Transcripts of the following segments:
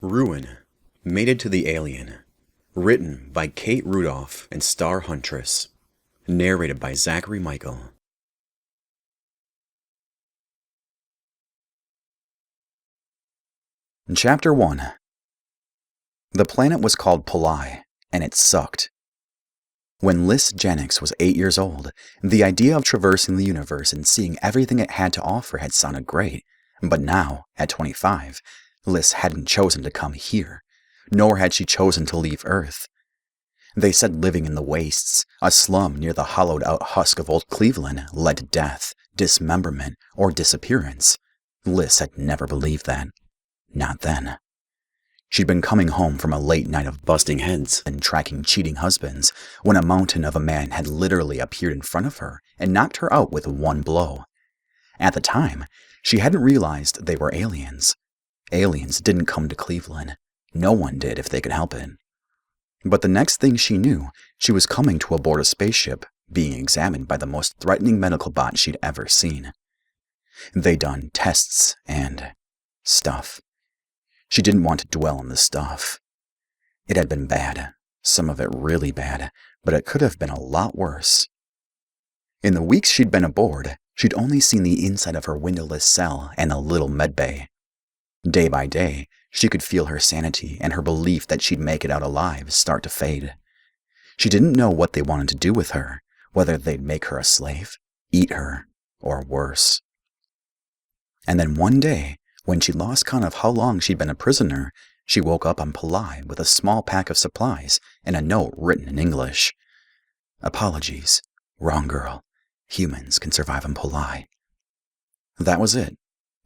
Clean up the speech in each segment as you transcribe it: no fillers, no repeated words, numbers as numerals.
Ruwen, Mated to the Alien. Written by Kate Rudolph and Star Huntress. Narrated by Zachary Michael. Chapter 1. The planet was called Polai, and it sucked. When Liz Jennings was 8 years old, the idea of traversing the universe and seeing everything it had to offer had sounded great, but now, at 25, Liz hadn't chosen to come here, nor had she chosen to leave Earth. They said living in the wastes, a slum near the hollowed-out husk of old Cleveland, led to death, dismemberment, or disappearance. Liz had never believed that. Not then. She'd been coming home from a late night of busting heads and tracking cheating husbands when a mountain of a man had literally appeared in front of her and knocked her out with one blow. At the time, she hadn't realized they were aliens. Aliens didn't come to Cleveland. No one did if they could help it. But the next thing she knew, she was coming to aboard a spaceship, being examined by the most threatening medical bot she'd ever seen. They'd done tests and stuff. She didn't want to dwell on the stuff. It had been bad, some of it really bad, but it could have been a lot worse. In the weeks she'd been aboard, she'd only seen the inside of her windowless cell and a little medbay. Day by day, she could feel her sanity and her belief that she'd make it out alive start to fade. She didn't know what they wanted to do with her, whether they'd make her a slave, eat her, or worse. And then one day, when she lost count of how long she'd been a prisoner, she woke up on Pilai with a small pack of supplies and a note written in English. Apologies. Wrong girl. Humans can survive on Polai. That was it.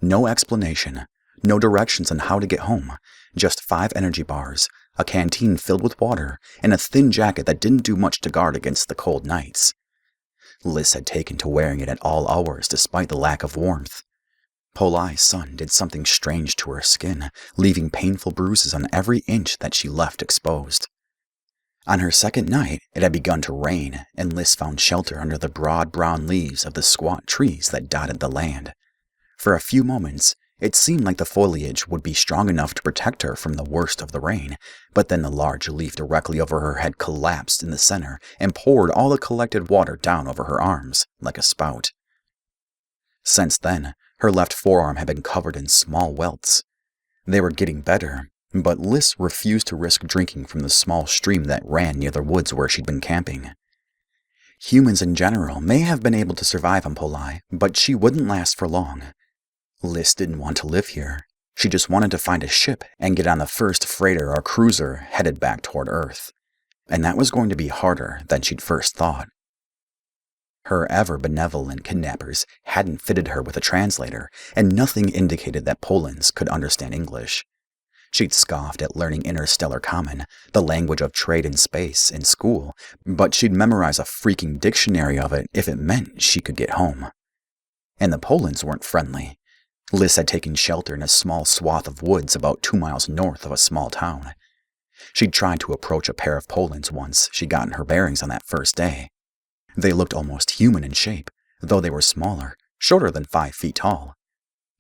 No explanation. No directions on how to get home. Just 5 energy bars, a canteen filled with water, and a thin jacket that didn't do much to guard against the cold nights. Liz had taken to wearing it at all hours despite the lack of warmth. Polai's sun did something strange to her skin, leaving painful bruises on every inch that she left exposed. On her second night, it had begun to rain, and Liz found shelter under the broad brown leaves of the squat trees that dotted the land. For a few moments, it seemed like the foliage would be strong enough to protect her from the worst of the rain, but then the large leaf directly over her head collapsed in the center and poured all the collected water down over her arms, like a spout. Since then, her left forearm had been covered in small welts. They were getting better, but Liz refused to risk drinking from the small stream that ran near the woods where she'd been camping. Humans in general may have been able to survive on Polai, but she wouldn't last for long. Liz didn't want to live here. She just wanted to find a ship and get on the first freighter or cruiser headed back toward Earth. And that was going to be harder than she'd first thought. Her ever-benevolent kidnappers hadn't fitted her with a translator, and nothing indicated that Polans could understand English. She'd scoffed at learning Interstellar Common, the language of trade in space, in school, but she'd memorize a freaking dictionary of it if it meant she could get home. And the Polans weren't friendly. Liz had taken shelter in a small swath of woods about 2 miles north of a small town. She'd tried to approach a pair of Polans once she'd gotten her bearings on that first day. They looked almost human in shape, though they were smaller, shorter than 5 feet tall.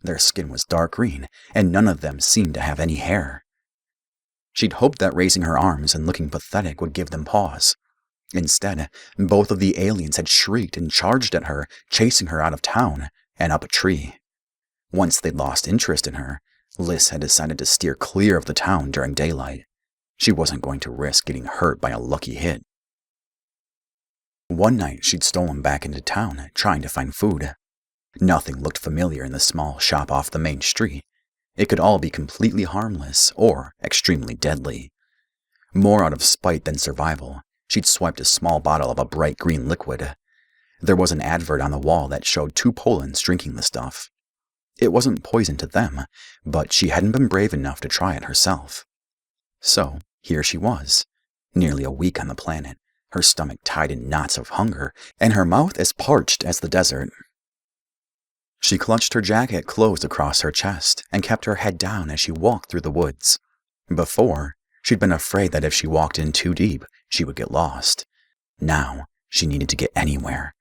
Their skin was dark green, and none of them seemed to have any hair. She'd hoped that raising her arms and looking pathetic would give them pause. Instead, both of the aliens had shrieked and charged at her, chasing her out of town and up a tree. Once they'd lost interest in her, Liz had decided to steer clear of the town during daylight. She wasn't going to risk getting hurt by a lucky hit. One night, she'd stolen back into town, trying to find food. Nothing looked familiar in the small shop off the main street. It could all be completely harmless or extremely deadly. More out of spite than survival, she'd swiped a small bottle of a bright green liquid. There was an advert on the wall that showed 2 Polans drinking the stuff. It wasn't poison to them, but she hadn't been brave enough to try it herself. So, here she was, nearly a week on the planet, her stomach tied in knots of hunger, and her mouth as parched as the desert. She clutched her jacket closed across her chest and kept her head down as she walked through the woods. Before, she'd been afraid that if she walked in too deep, she would get lost. Now, she needed to get anywhere.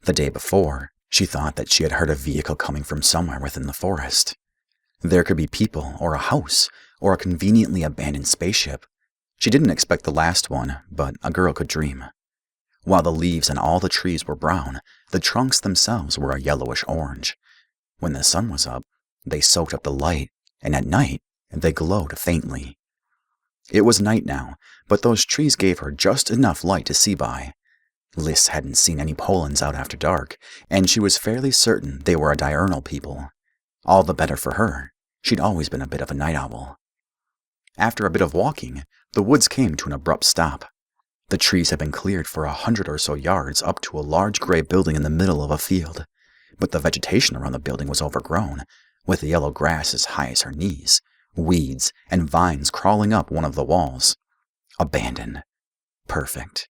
The day before, she thought that she had heard a vehicle coming from somewhere within the forest. There could be people, or a house, or a conveniently abandoned spaceship. She didn't expect the last one, but a girl could dream. While the leaves on all the trees were brown, the trunks themselves were a yellowish orange. When the sun was up, they soaked up the light, and at night, they glowed faintly. It was night now, but those trees gave her just enough light to see by. Liz hadn't seen any Polans out after dark, and she was fairly certain they were a diurnal people. All the better for her. She'd always been a bit of a night owl. After a bit of walking, the woods came to an abrupt stop. The trees had been cleared for 100 or so yards up to a large gray building in the middle of a field, but the vegetation around the building was overgrown, with the yellow grass as high as her knees, weeds and vines crawling up one of the walls. Abandoned. Perfect.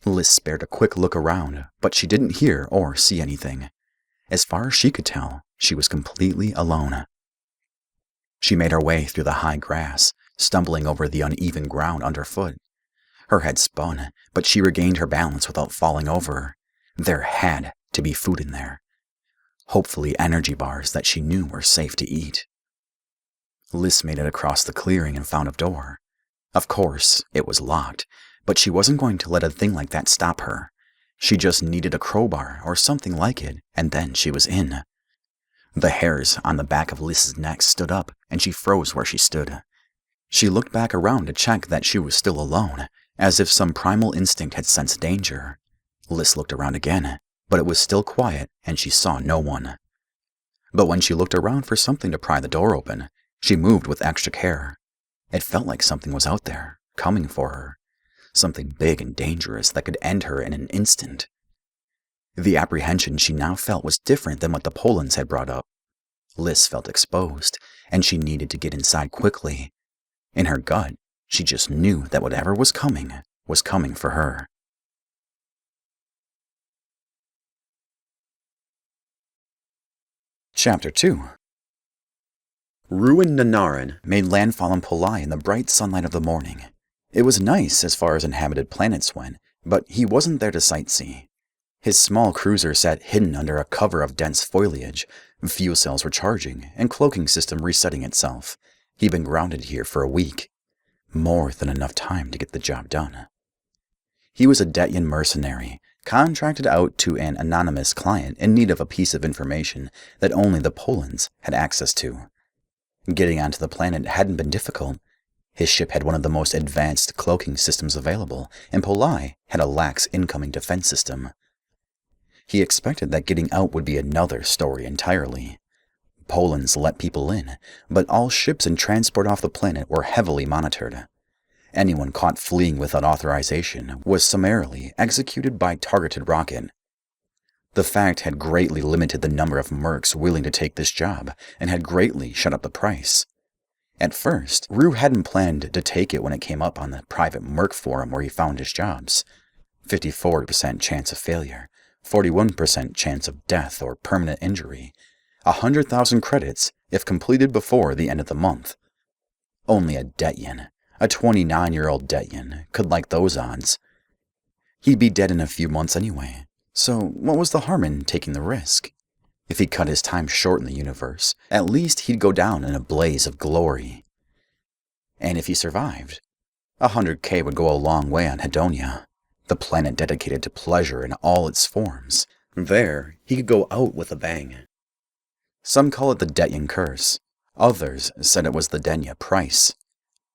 Liz spared a quick look around, but she didn't hear or see anything. As far as she could tell, she was completely alone. She made her way through the high grass, stumbling over the uneven ground underfoot. Her head spun, but she regained her balance without falling over. There had to be food in there. Hopefully energy bars that she knew were safe to eat. Liz made it across the clearing and found a door. Of course, it was locked, but she wasn't going to let a thing like that stop her. She just needed a crowbar or something like it, and then she was in. The hairs on the back of Liz's neck stood up, and she froze where she stood. She looked back around to check that she was still alone, as if some primal instinct had sensed danger. Liz looked around again, but it was still quiet, and she saw no one. But when she looked around for something to pry the door open, she moved with extra care. It felt like something was out there, coming for her. Something big and dangerous that could end her in an instant. The apprehension she now felt was different than what the Polans had brought up. Liz felt exposed, and she needed to get inside quickly. In her gut, she just knew that whatever was coming for her. Chapter 2. Ruwen made landfall in Polai in the bright sunlight of the morning. It was nice as far as inhabited planets went, but he wasn't there to sightsee. His small cruiser sat hidden under a cover of dense foliage. Fuel cells were charging, and cloaking system resetting itself. He'd been grounded here for a week. More than enough time to get the job done. He was a Detyen mercenary, contracted out to an anonymous client in need of a piece of information that only the Polans had access to. Getting onto the planet hadn't been difficult. His ship had one of the most advanced cloaking systems available, and Polai had a lax incoming defense system. He expected that getting out would be another story entirely. Polans let people in, but all ships in transport off the planet were heavily monitored. Anyone caught fleeing without authorization was summarily executed by targeted rocket. The fact had greatly limited the number of mercs willing to take this job, and had greatly shut up the price. At first, Rue hadn't planned to take it when it came up on the private merc forum where he found his jobs. 54% chance of failure, 41% chance of death or permanent injury, 100,000 credits if completed before the end of the month. Only a Detyen, a 29-year-old Detyen, could like those odds. He'd be dead in a few months anyway, so what was the harm in taking the risk? If he cut his time short in the universe, at least he'd go down in a blaze of glory. And if he survived, 100K would go a long way on Hedonia, the planet dedicated to pleasure in all its forms. There, he could go out with a bang. Some call it the Detyen curse. Others said it was the Denya price.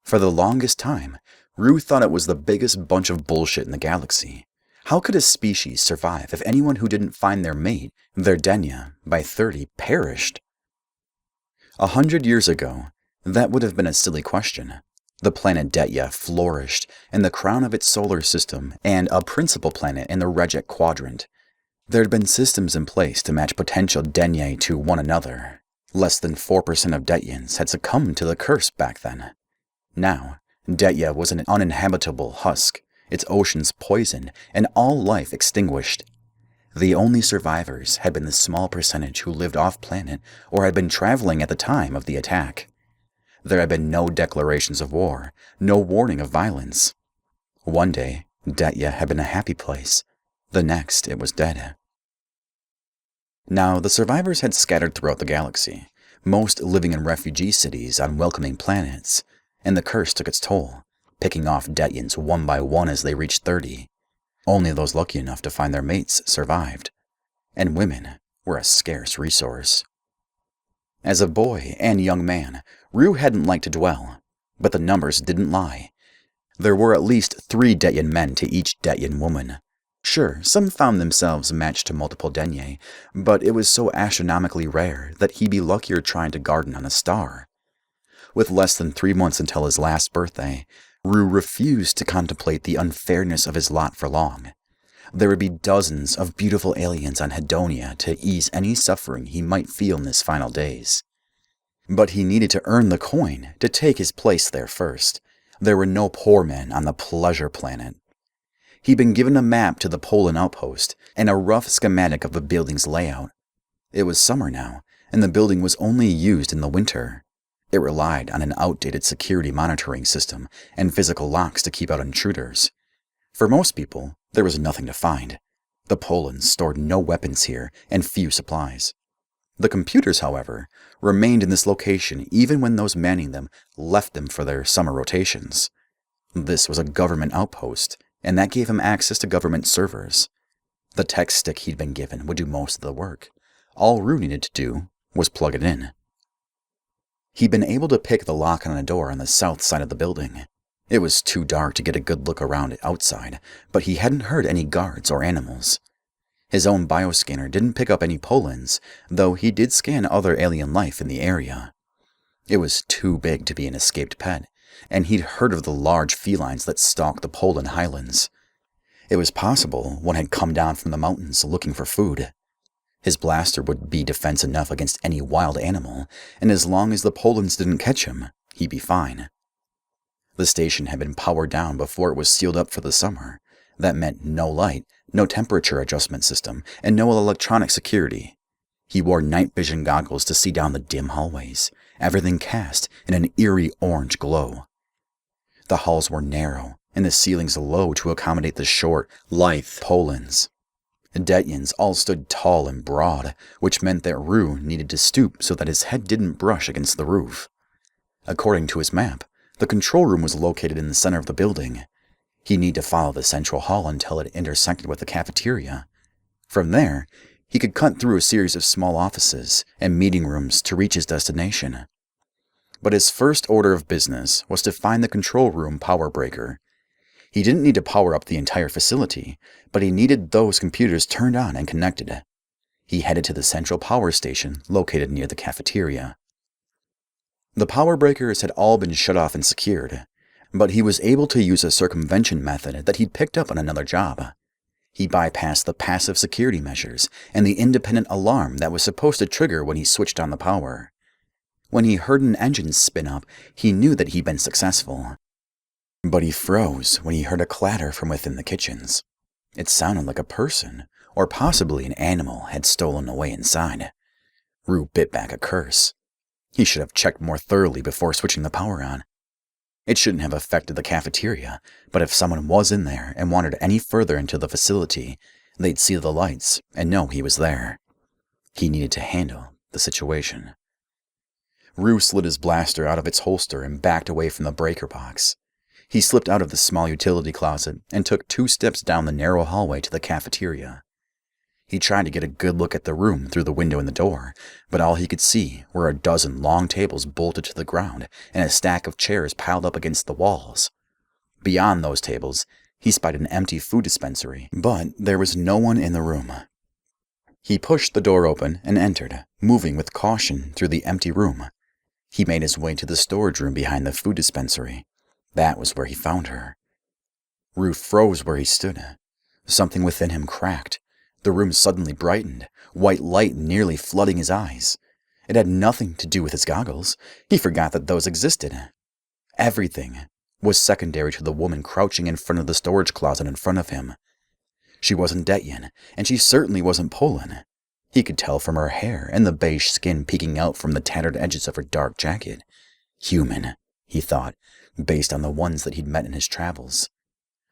For the longest time, Rue thought it was the biggest bunch of bullshit in the galaxy. How could a species survive if anyone who didn't find their mate, their Denya, by 30 perished? 100 years ago, that would have been a silly question. The planet Detya flourished in the crown of its solar system and a principal planet in the Reject Quadrant. There had been systems in place to match potential Denye to one another. Less than 4% of Detyens had succumbed to the curse back then. Now, Detya was an uninhabitable husk, its oceans poisoned, and all life extinguished. The only survivors had been the small percentage who lived off-planet or had been traveling at the time of the attack. There had been no declarations of war, no warning of violence. One day, Detya had been a happy place. The next, it was dead. Now, the survivors had scattered throughout the galaxy, most living in refugee cities on welcoming planets, and the curse took its toll, picking off Detyens one by one as they reached 30. Only those lucky enough to find their mates survived, and women were a scarce resource. As a boy and young man, Rue hadn't liked to dwell, but the numbers didn't lie. There were at least 3 Detyen men to each Detyen woman. Sure, some found themselves matched to multiple Denye, but it was so astronomically rare that he'd be luckier trying to garden on a star. With less than 3 months until his last birthday, Rue refused to contemplate the unfairness of his lot for long. There would be dozens of beautiful aliens on Hedonia to ease any suffering he might feel in his final days. But he needed to earn the coin to take his place there first. There were no poor men on the pleasure planet. He'd been given a map to the Polan outpost and a rough schematic of the building's layout. It was summer now, and the building was only used in the winter. It relied on an outdated security monitoring system and physical locks to keep out intruders. For most people, there was nothing to find. The Polans stored no weapons here and few supplies. The computers, however, remained in this location even when those manning them left them for their summer rotations. This was a government outpost, and that gave him access to government servers. The tech stick he'd been given would do most of the work. All Rue needed to do was plug it in. He'd been able to pick the lock on a door on the south side of the building. It was too dark to get a good look around it outside, but he hadn't heard any guards or animals. His own bioscanner didn't pick up any Polans, though he did scan other alien life in the area. It was too big to be an escaped pet, and he'd heard of the large felines that stalked the Polan highlands. It was possible one had come down from the mountains looking for food. His blaster would be defense enough against any wild animal, and as long as the Polans didn't catch him, he'd be fine. The station had been powered down before it was sealed up for the summer. That meant no light, no temperature adjustment system, and no electronic security. He wore night vision goggles to see down the dim hallways, everything cast in an eerie orange glow. The halls were narrow, and the ceilings low to accommodate the short, lithe Polans. Detyens all stood tall and broad, which meant that Rue needed to stoop so that his head didn't brush against the roof. According to his map, the control room was located in the center of the building. He'd need to follow the central hall until it intersected with the cafeteria. From there, he could cut through a series of small offices and meeting rooms to reach his destination. But his first order of business was to find the control room power breaker. He didn't need to power up the entire facility, but he needed those computers turned on and connected. He headed to the central power station located near the cafeteria. The power breakers had all been shut off and secured, but he was able to use a circumvention method that he'd picked up on another job. He bypassed the passive security measures and the independent alarm that was supposed to trigger when he switched on the power. When he heard an engine spin up, he knew that he'd been successful. But he froze when he heard a clatter from within the kitchens. It sounded like a person, or possibly an animal, had stolen away inside. Rue bit back a curse. He should have checked more thoroughly before switching the power on. It shouldn't have affected the cafeteria, but if someone was in there and wandered any further into the facility, they'd see the lights and know he was there. He needed to handle the situation. Rue slid his blaster out of its holster and backed away from the breaker box. He slipped out of the small utility closet and took 2 steps down the narrow hallway to the cafeteria. He tried to get a good look at the room through the window in the door, but all he could see were a dozen long tables bolted to the ground and a stack of chairs piled up against the walls. Beyond those tables, he spied an empty food dispensary, but there was no one in the room. He pushed the door open and entered, moving with caution through the empty room. He made his way to the storage room behind the food dispensary. That was where he found her. Rue froze where he stood. Something within him cracked. The room suddenly brightened, white light nearly flooding his eyes. It had nothing to do with his goggles. He forgot that those existed. Everything was secondary to the woman crouching in front of the storage closet in front of him. She wasn't Detyen, and she certainly wasn't Polan. He could tell from her hair and the beige skin peeking out from the tattered edges of her dark jacket. Human, he thought, based on the ones that he'd met in his travels.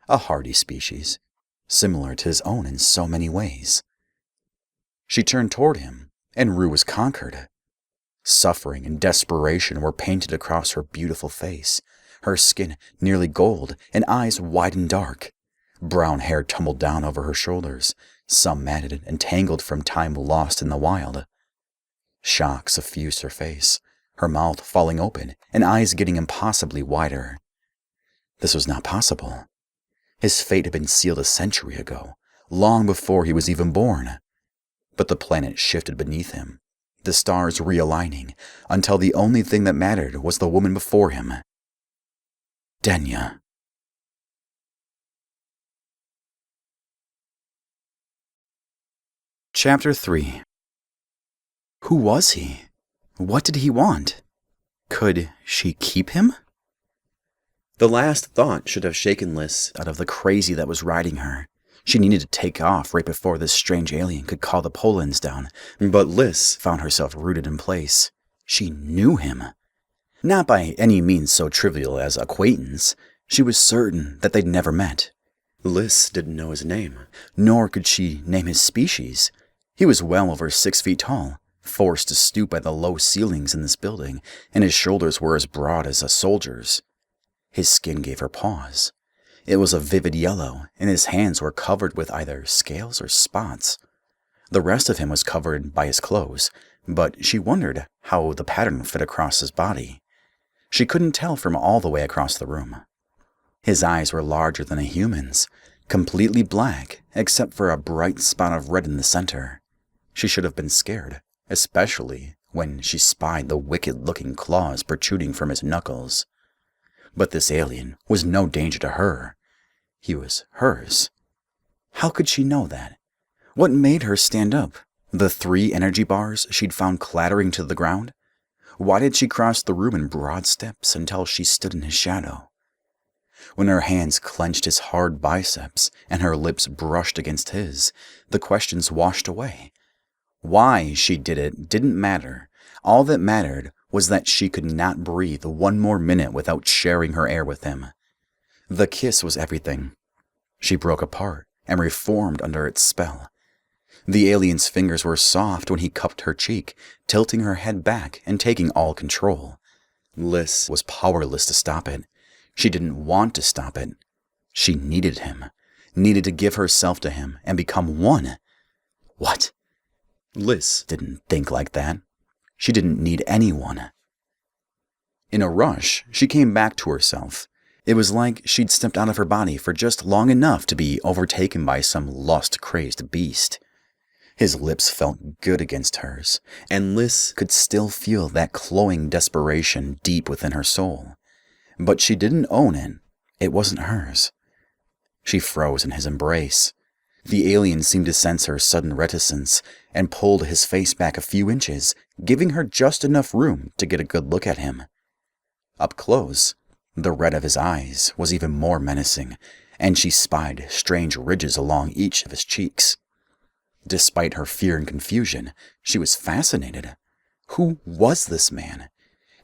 A hardy species, similar to his own in so many ways. She turned toward him, and Rue was conquered. Suffering and desperation were painted across her beautiful face, her skin nearly gold and eyes wide and dark. Brown hair tumbled down over her shoulders, some matted and tangled from time lost in the wild. Shock suffused her face, her mouth falling open and eyes getting impossibly wider. This was not possible. His fate had been sealed a century ago, long before he was even born. But the planet shifted beneath him, the stars realigning, until the only thing that mattered was the woman before him. Detyen. Chapter 3. Who was he? What did he want? Could she keep him? The last thought should have shaken Liz Out of the crazy that was riding her. She needed to take off right before this strange alien could call the Polans down, but Liz found herself rooted in place. She knew him. Not by any means so trivial as acquaintance. She was certain that they'd never met. Liz didn't know his name. Nor could she name his species. He was well over 6 feet tall, forced to stoop by the low ceilings in this building, and his shoulders were as broad as a soldier's. His skin gave her pause. It was a vivid yellow, and his hands were covered with either scales or spots. The rest of him was covered by his clothes, but she wondered how the pattern fit across his body. She couldn't tell from all the way across the room. His eyes were larger than a human's, completely black, except for a bright spot of red in the center. She should have been scared, especially when she spied the wicked-looking claws protruding from his knuckles. But this alien was no danger to her. He was hers. How could she know that? What made her stand up? The 3 energy bars she'd found clattering to the ground? Why did she cross the room in broad steps until she stood in his shadow? When her hands clenched his hard biceps and her lips brushed against his, the questions washed away. Why she did it didn't matter. All that mattered was that she could not breathe 1 more minute without sharing her air with him. The kiss was everything. She broke apart and reformed under its spell. The alien's fingers were soft when he cupped her cheek, tilting her head back and taking all control. Liz was powerless to stop it. She didn't want to stop it. She needed him, needed to give herself to him and become one. What? Liz didn't think like that. She didn't need anyone. In a rush, she came back to herself. It was like she'd stepped out of her body for just long enough to be overtaken by some lust-crazed beast. His lips felt good against hers, and Liz could still feel that cloying desperation deep within her soul. But she didn't own it. It wasn't hers. She froze in his embrace. The alien seemed to sense her sudden reticence and pulled his face back a few inches, giving her just enough room to get a good look at him. Up close, the red of his eyes was even more menacing, and she spied strange ridges along each of his cheeks. Despite her fear and confusion, she was fascinated. Who was this man?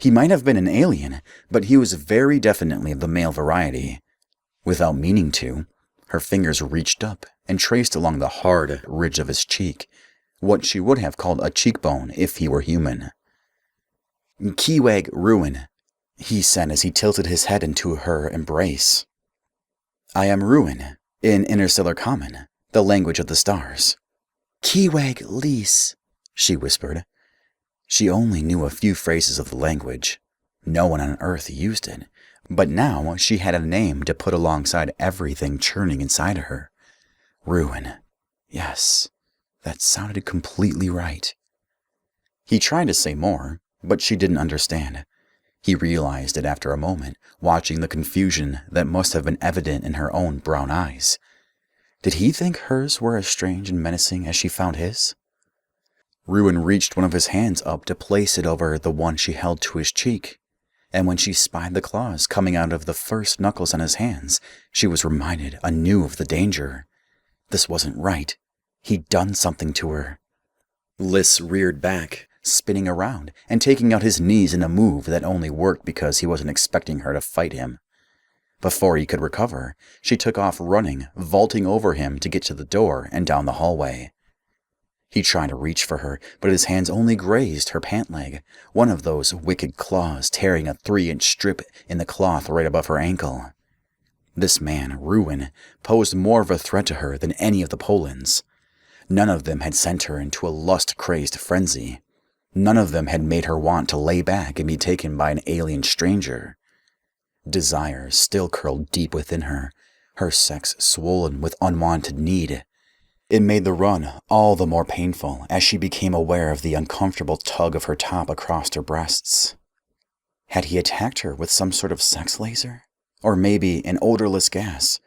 He might have been an alien, but he was very definitely of the male variety. Without meaning to, her fingers reached up and traced along the hard ridge of his cheek, what she would have called a cheekbone if he were human. "Kiwag Ruwen," he said as he tilted his head into her embrace. "I am Ruwen, in Interstellar Common, the language of the stars." "Kiwag Lys," she whispered. She only knew a few phrases of the language. No one on Earth used it, but now she had a name to put alongside everything churning inside of her. Ruwen. Yes, that sounded completely right. He tried to say more, but she didn't understand. He realized it after a moment, watching the confusion that must have been evident in her own brown eyes. Did he think hers were as strange and menacing as she found his? Ruwen reached one of his hands up to place it over the one she held to his cheek, and when she spied the claws coming out of the first knuckles on his hands, she was reminded anew of the danger. This wasn't right. He'd done something to her. Liz reared back, spinning around and taking out his knees in a move that only worked because he wasn't expecting her to fight him. Before he could recover, she took off running, vaulting over him to get to the door and down the hallway. He tried to reach for her, but his hands only grazed her pant leg, one of those wicked claws tearing a 3-inch strip in the cloth right above her ankle. This man, Ruwen, posed more of a threat to her than any of the Polans. None of them had sent her into a lust-crazed frenzy. None of them had made her want to lay back and be taken by an alien stranger. Desire still curled deep within her, her sex swollen with unwanted need. It made the run all the more painful as she became aware of the uncomfortable tug of her top across her breasts. Had he attacked her with some sort of sex laser? Or maybe an odorless gas?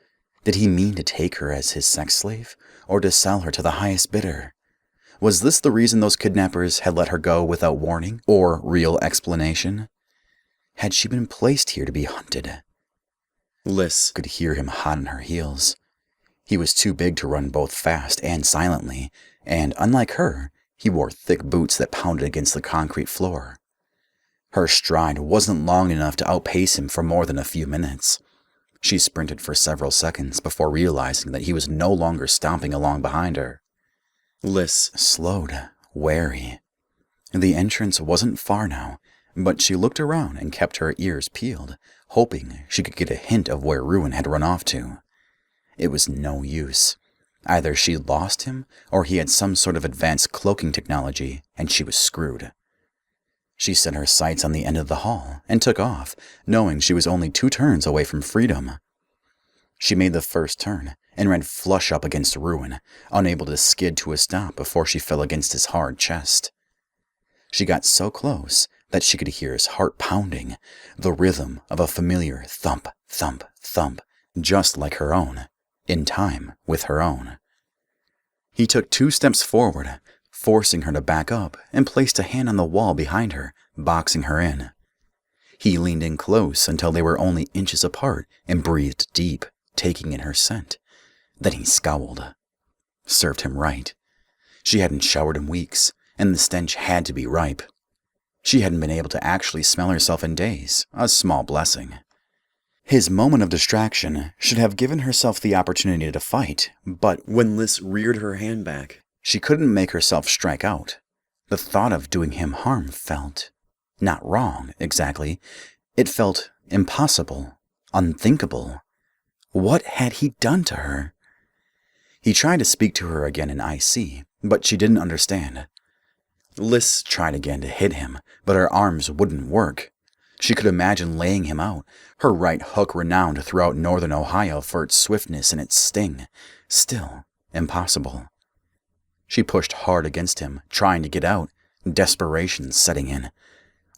Did he mean to take her as his sex slave, or to sell her to the highest bidder? Was this the reason those kidnappers had let her go without warning or real explanation? Had she been placed here to be hunted? Lys could hear him hot on her heels. He was too big to run both fast and silently, and unlike her, he wore thick boots that pounded against the concrete floor. Her stride wasn't long enough to outpace him for more than a few minutes. She sprinted for several seconds before realizing that he was no longer stomping along behind her. Lys slowed, wary. The entrance wasn't far now, but she looked around and kept her ears peeled, hoping she could get a hint of where Ruwen had run off to. It was no use. Either she'd lost him, or he had some sort of advanced cloaking technology, and she was screwed. She set her sights on the end of the hall and took off, knowing she was only 2 turns away from freedom. She made the first turn and ran flush up against Ruwen, unable to skid to a stop before she fell against his hard chest. She got so close that she could hear his heart pounding, the rhythm of a familiar thump, thump, thump, just like her own, in time with her own. He took 2 steps forward, forcing her to back up, and placed a hand on the wall behind her, boxing her in. He leaned in close until they were only inches apart and breathed deep, taking in her scent. Then he scowled. Served him right. She hadn't showered in weeks, and the stench had to be ripe. She hadn't been able to actually smell herself in days, a small blessing. His moment of distraction should have given herself the opportunity to fight, but when Lys reared her hand back, she couldn't make herself strike out. The thought of doing him harm felt not wrong, exactly. It felt impossible, unthinkable. What had he done to her? He tried to speak to her again in IC, but she didn't understand. Lys tried again to hit him, but her arms wouldn't work. She could imagine laying him out, her right hook renowned throughout northern Ohio for its swiftness and its sting. Still impossible. She pushed hard against him, trying to get out, desperation setting in.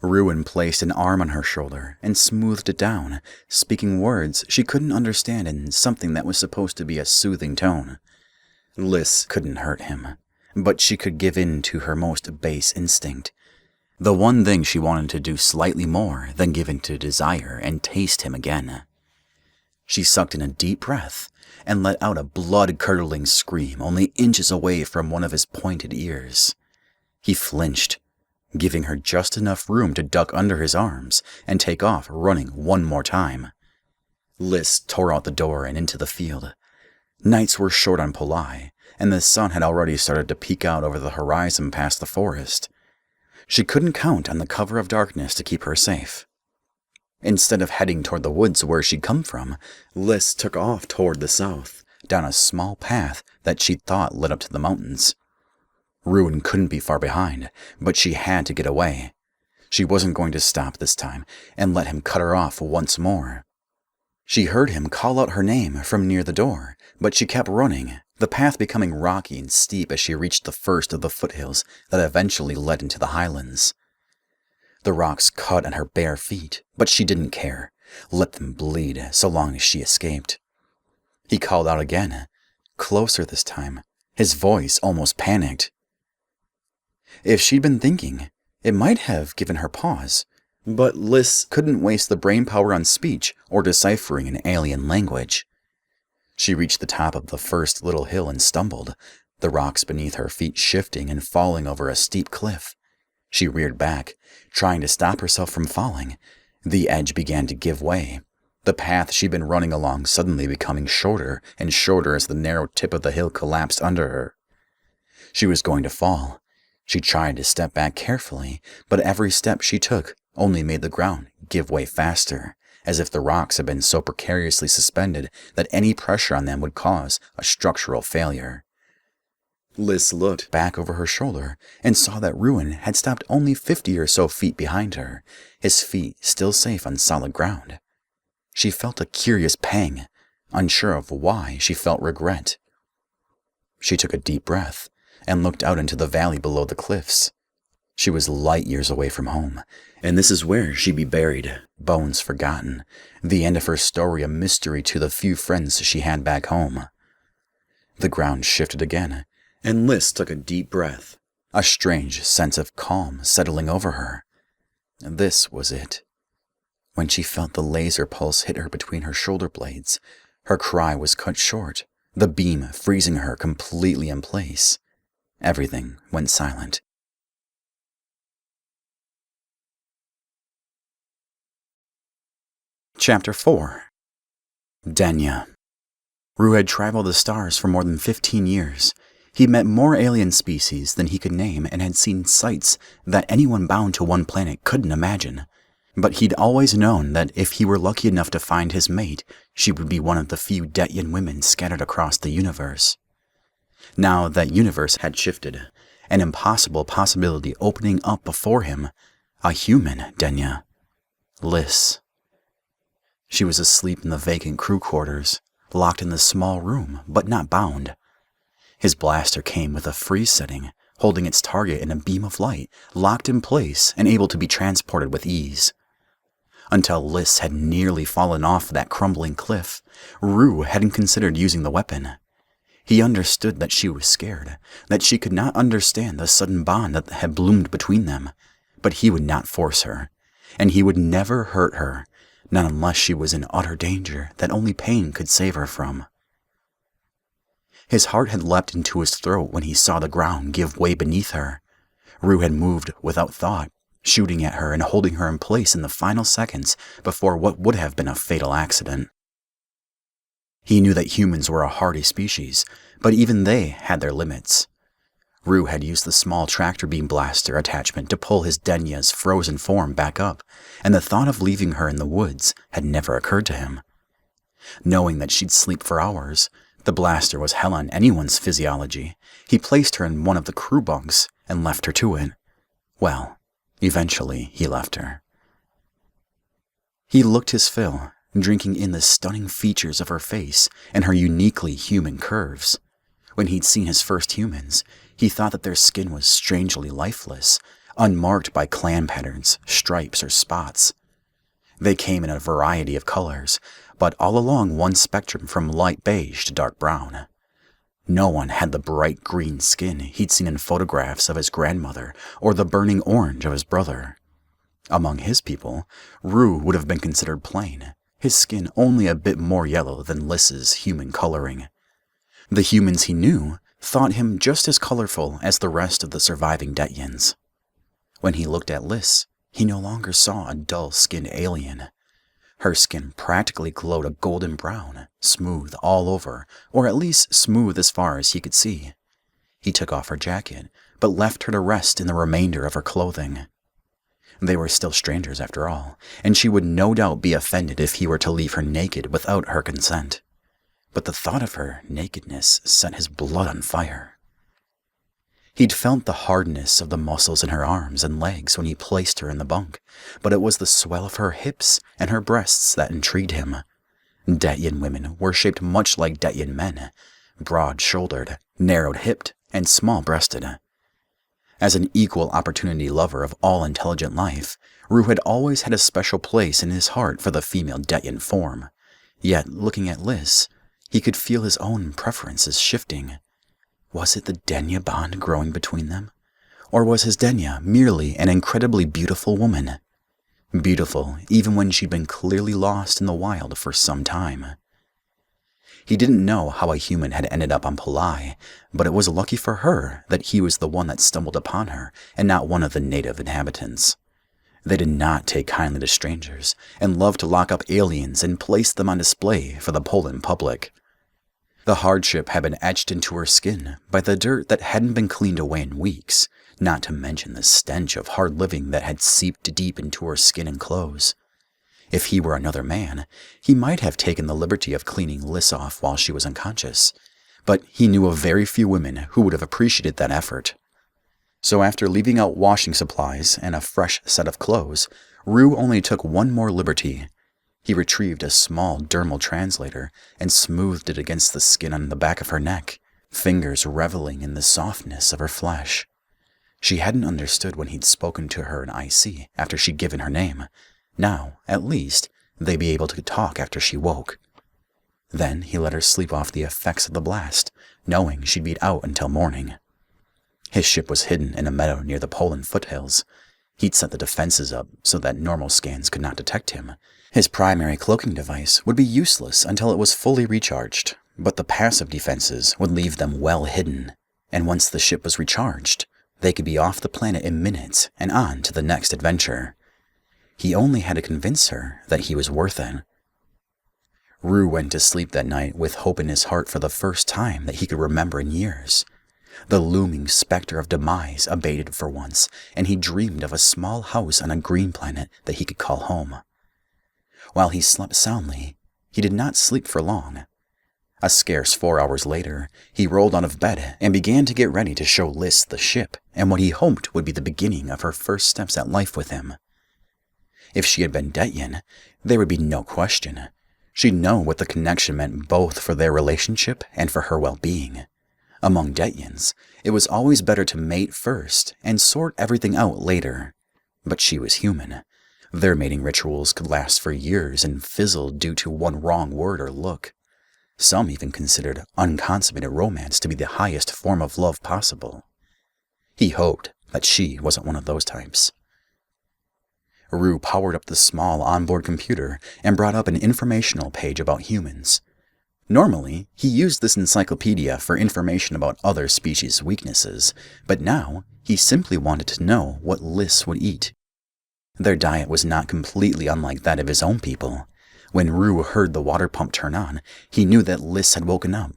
Ruwen placed an arm on her shoulder and smoothed it down, speaking words she couldn't understand in something that was supposed to be a soothing tone. Lys couldn't hurt him, but she could give in to her most base instinct. The one thing she wanted to do slightly more than give in to desire and taste him again. She sucked in a deep breath and let out a blood-curdling scream only inches away from one of his pointed ears. He flinched, giving her just enough room to duck under his arms and take off running one more time. Lys tore out the door and into the field. Nights were short on Polai, and the sun had already started to peek out over the horizon past the forest. She couldn't count on the cover of darkness to keep her safe. Instead of heading toward the woods where she'd come from, Lys took off toward the south, down a small path that she thought led up to the mountains. Ruwen couldn't be far behind, but she had to get away. She wasn't going to stop this time and let him cut her off once more. She heard him call out her name from near the door, but she kept running, the path becoming rocky and steep as she reached the first of the foothills that eventually led into the highlands. The rocks cut at her bare feet, but she didn't care. Let them bleed so long as she escaped. He called out again, closer this time, his voice almost panicked. If she'd been thinking, it might have given her pause, but Lys couldn't waste the brain power on speech or deciphering an alien language. She reached the top of the first little hill and stumbled, the rocks beneath her feet shifting and falling over a steep cliff. She reared back, trying to stop herself from falling. The edge began to give way, the path she'd been running along suddenly becoming shorter and shorter as the narrow tip of the hill collapsed under her. She was going to fall. She tried to step back carefully, but every step she took only made the ground give way faster, as if the rocks had been so precariously suspended that any pressure on them would cause a structural failure. Liz looked Back over her shoulder and saw that Ruwen had stopped only 50 or so feet behind her, his feet still safe on solid ground. She felt a curious pang, unsure of why she felt regret. She took a deep breath and looked out into the valley below the cliffs. She was light years away from home, and this is where she'd be buried. Bones forgotten, the end of her story a mystery to the few friends she had back home. The ground shifted again, and Liz took a deep breath. A strange sense of calm settling over her. This was it. When she felt the laser pulse hit her between her shoulder blades, her cry was cut short, the beam freezing her completely in place. Everything went silent. Chapter 4. Detyen. Rue had traveled the stars for more than 15 years. He met more alien species than he could name and had seen sights that anyone bound to one planet couldn't imagine. But he'd always known that if he were lucky enough to find his mate, she would be one of the few Detyen women scattered across the universe. Now that universe had shifted, an impossible possibility opening up before him. A human Detyen. Liz. She was asleep in the vacant crew quarters, locked in the small room, but not bound. His blaster came with a freeze setting, holding its target in a beam of light, locked in place and able to be transported with ease. Until Liz had nearly fallen off that crumbling cliff, Rue hadn't considered using the weapon. He understood that she was scared, that she could not understand the sudden bond that had bloomed between them, but he would not force her, and he would never hurt her, not unless she was in utter danger that only pain could save her from. His heart had leapt into his throat when he saw the ground give way beneath her. Rue had moved without thought, shooting at her and holding her in place in the final seconds before what would have been a fatal accident. He knew that humans were a hardy species, but even they had their limits. Rue had used the small tractor beam blaster attachment to pull his Detyen's frozen form back up, and the thought of leaving her in the woods had never occurred to him. Knowing that she'd sleep for hours, the blaster was hell on anyone's physiology, he placed her in one of the crew bunks and left her to it. Well, eventually he left her. He looked his fill, drinking in the stunning features of her face and her uniquely human curves. When he'd seen his first humans, he thought that their skin was strangely lifeless, unmarked by clan patterns, stripes, or spots. They came in a variety of colors, but all along one spectrum from light beige to dark brown. No one had the bright green skin he'd seen in photographs of his grandmother or the burning orange of his brother. Among his people, Rue would have been considered plain, his skin only a bit more yellow than Liz's human coloring. The humans he knew thought him just as colorful as the rest of the surviving Detyens. When he looked at Liz, he no longer saw a dull-skinned alien. Her skin practically glowed a golden brown, smooth all over, or at least smooth as far as he could see. He took off her jacket, but left her to rest in the remainder of her clothing. They were still strangers after all, and she would no doubt be offended if he were to leave her naked without her consent. But the thought of her nakedness set his blood on fire. He'd felt the hardness of the muscles in her arms and legs when he placed her in the bunk, but it was the swell of her hips and her breasts that intrigued him. Detyen women were shaped much like Detyen men, broad-shouldered, narrow-hipped, and small-breasted. As an equal opportunity lover of all intelligent life, Rue had always had a special place in his heart for the female Detyen form. Yet, looking at Liz, he could feel his own preferences shifting. Was it the Detyen bond growing between them? Or was his Detyen merely an incredibly beautiful woman? Beautiful even when she'd been clearly lost in the wild for some time. He didn't know how a human had ended up on Polai, but it was lucky for her that he was the one that stumbled upon her and not one of the native inhabitants. They did not take kindly to strangers and loved to lock up aliens and place them on display for the Poland public. The hardship had been etched into her skin by the dirt that hadn't been cleaned away in weeks, not to mention the stench of hard living that had seeped deep into her skin and clothes. If he were another man, he might have taken the liberty of cleaning Liz off while she was unconscious, but he knew of very few women who would have appreciated that effort. So after leaving out washing supplies and a fresh set of clothes, Rue only took one more liberty. He retrieved a small dermal translator and smoothed it against the skin on the back of her neck, fingers reveling in the softness of her flesh. She hadn't understood when he'd spoken to her in IC after she'd given her name. Now, at least, they'd be able to talk after she woke. Then he let her sleep off the effects of the blast, knowing she'd be out until morning. His ship was hidden in a meadow near the Poland foothills. He'd set the defenses up so that normal scans could not detect him. His primary cloaking device would be useless until it was fully recharged, but the passive defenses would leave them well hidden, and once the ship was recharged, they could be off the planet in minutes and on to the next adventure. He only had to convince her that he was worth it. Rue went to sleep that night with hope in his heart for the first time that he could remember in years. The looming specter of demise abated for once, and he dreamed of a small house on a green planet that he could call home. While he slept soundly, he did not sleep for long. A scarce 4 hours later, he rolled out of bed and began to get ready to show Liz the ship and what he hoped would be the beginning of her first steps at life with him. If she had been Detyen, there would be no question. She'd know what the connection meant both for their relationship and for her well-being. Among Detyens, it was always better to mate first and sort everything out later. But she was human. Their mating rituals could last for years and fizzle due to one wrong word or look. Some even considered unconsummated romance to be the highest form of love possible. He hoped that she wasn't one of those types. Rue powered up the small onboard computer and brought up an informational page about humans. Normally, he used this encyclopedia for information about other species' weaknesses, but now he simply wanted to know what Liz would eat. Their diet was not completely unlike that of his own people. When Rue heard the water pump turn on, he knew that Liz had woken up.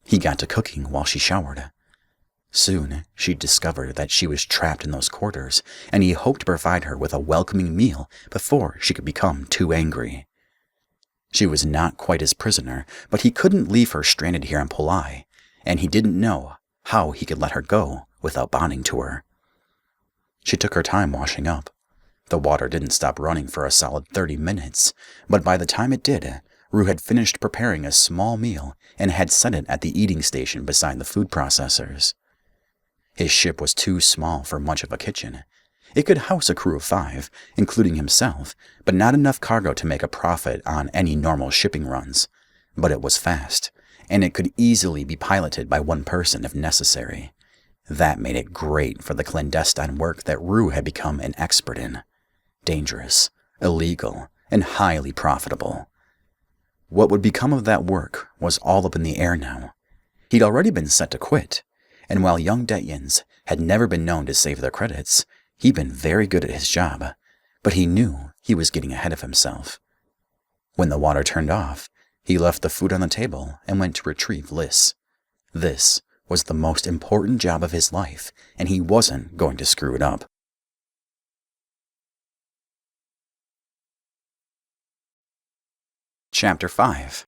He got to cooking while she showered. Soon, she discovered that she was trapped in those quarters, and he hoped to provide her with a welcoming meal before she could become too angry. She was not quite his prisoner, but he couldn't leave her stranded here in Polai, and he didn't know how he could let her go without bonding to her. She took her time washing up. The water didn't stop running for a solid 30 minutes, but by the time it did, Rue had finished preparing a small meal and had set it at the eating station beside the food processors. His ship was too small for much of a kitchen. It could house a crew of 5, including himself, but not enough cargo to make a profit on any normal shipping runs. But it was fast, and it could easily be piloted by one person if necessary. That made it great for the clandestine work that Rue had become an expert in. Dangerous, illegal, and highly profitable. What would become of that work was all up in the air now. He'd already been set to quit, and while young Detyens had never been known to save their credits, he'd been very good at his job, but he knew he was getting ahead of himself. When the water turned off, he left the food on the table and went to retrieve Liz. This was the most important job of his life, and he wasn't going to screw it up. Chapter 5.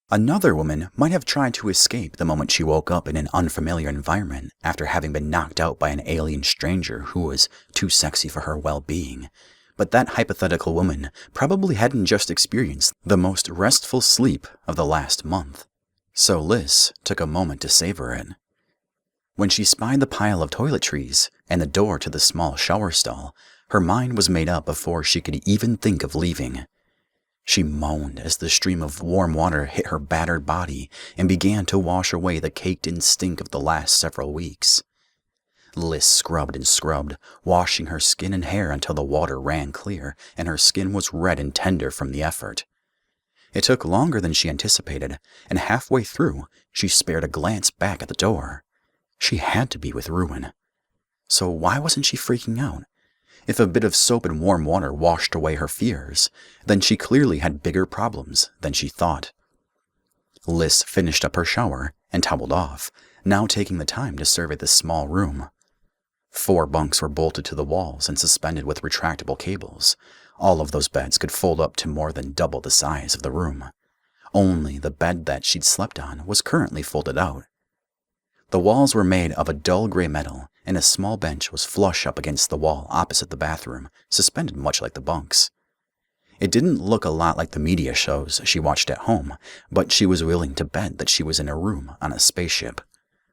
Another woman might have tried to escape the moment she woke up in an unfamiliar environment after having been knocked out by an alien stranger who was too sexy for her well-being, but that hypothetical woman probably hadn't just experienced the most restful sleep of the last month. So Liz took a moment to savor it. When she spied the pile of toiletries and the door to the small shower stall, her mind was made up before she could even think of leaving. She moaned as the stream of warm water hit her battered body and began to wash away the caked-in stink of the last several weeks. Liz scrubbed and scrubbed, washing her skin and hair until the water ran clear and her skin was red and tender from the effort. It took longer than she anticipated, and halfway through, she spared a glance back at the door. She had to be with Ruwen. So why wasn't she freaking out? If a bit of soap and warm water washed away her fears, then she clearly had bigger problems than she thought. Liz finished up her shower and toweled off, now taking the time to survey the small room. 4 bunks were bolted to the walls and suspended with retractable cables. All of those beds could fold up to more than double the size of the room. Only the bed that she'd slept on was currently folded out. The walls were made of a dull gray metal, and a small bench was flush up against the wall opposite the bathroom, suspended much like the bunks. It didn't look a lot like the media shows she watched at home, but she was willing to bet that she was in a room on a spaceship.